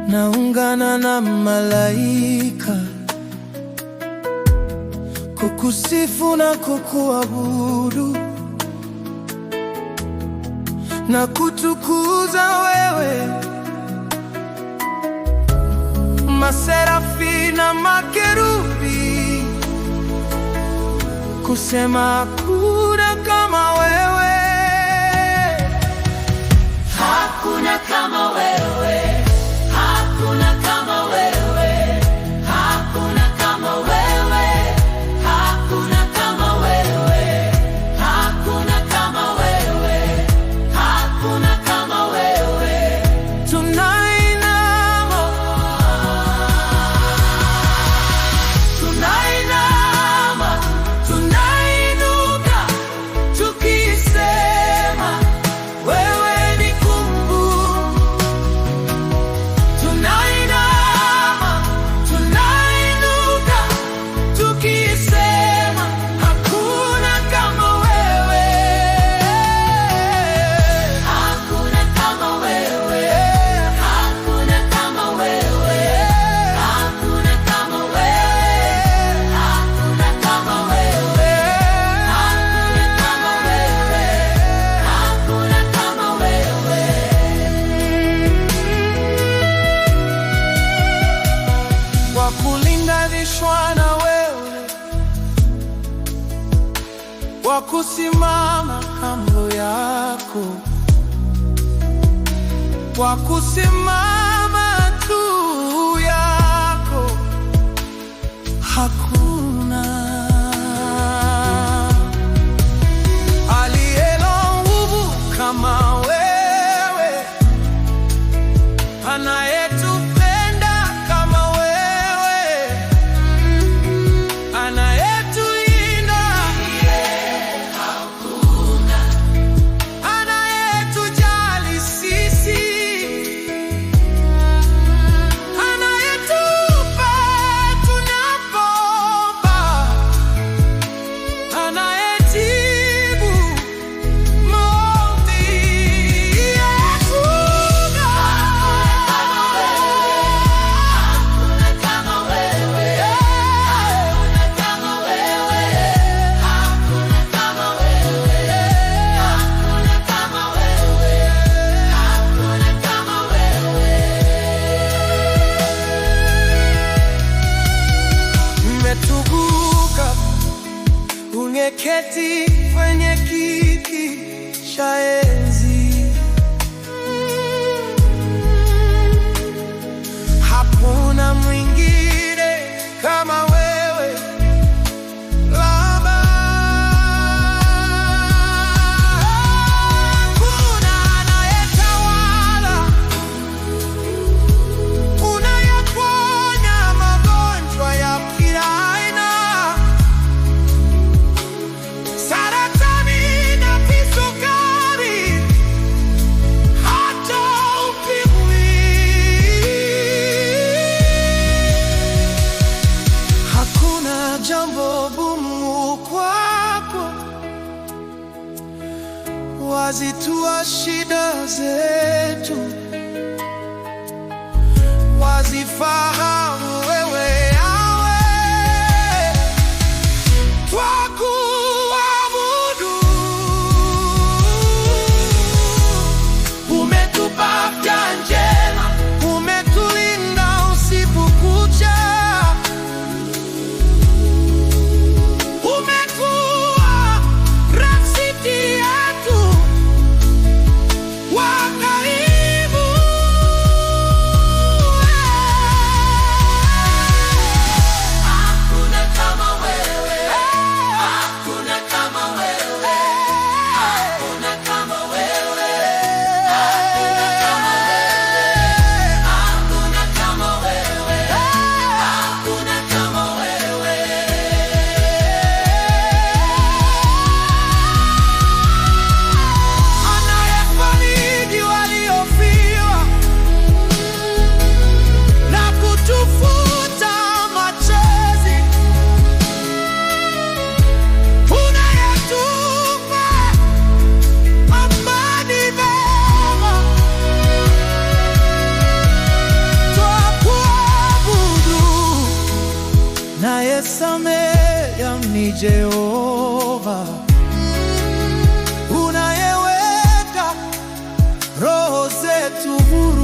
naungana na malaika kukusifu na kukuabudu na kutukuza wewe. Maserafi na makerubi kusema hakuna kama wewe, hakuna kama wewe, hakuna kama wewe, hakuna kama wewe, hakuna kama wewe, hakuna kama wewe, hakuna kama wewe. Tunainama, tunainama, tunainuka tukisema wewe ni Mungu. Tunainama, tunainuka tukisema hakuna kama wewe, hakuna kama wewe, hakuna kama wewe, hakuna kama wewe, hakuna kama wewe, hakuna kama wewe. wa kulinganishwa na wewe, wa kusimama kando yako, wa kusimama juu yako, hakuna aliye na nguvu kama wewe, anayetupenda kama wewe, anayetulinda, anayetujali sisi, anayetupa tunapoomba, anayejibu maombi yetu. Hakuna kama wewe, hakuna kama wewe, hakuna kama wewe, hakuna kama wewe, hakuna kama wewe. Umetukuka, umeketi kwenye kiti cha enzi, hakuna mwingine kama wewe Baba. Hakuna anayetawala, unayaponya magonjwa ya kila aina, saratani na kisukari, hata ukimwi. Hakuna jambo gumu kwako, wazitua shida zetu, wazifahamu wewe Yawe, twakuabudu. Umetupa afya njema, umetulinda usiku kucha, umekuwa rafiki yetu wa karibu. Jehova, unayeweka roho zetu huru.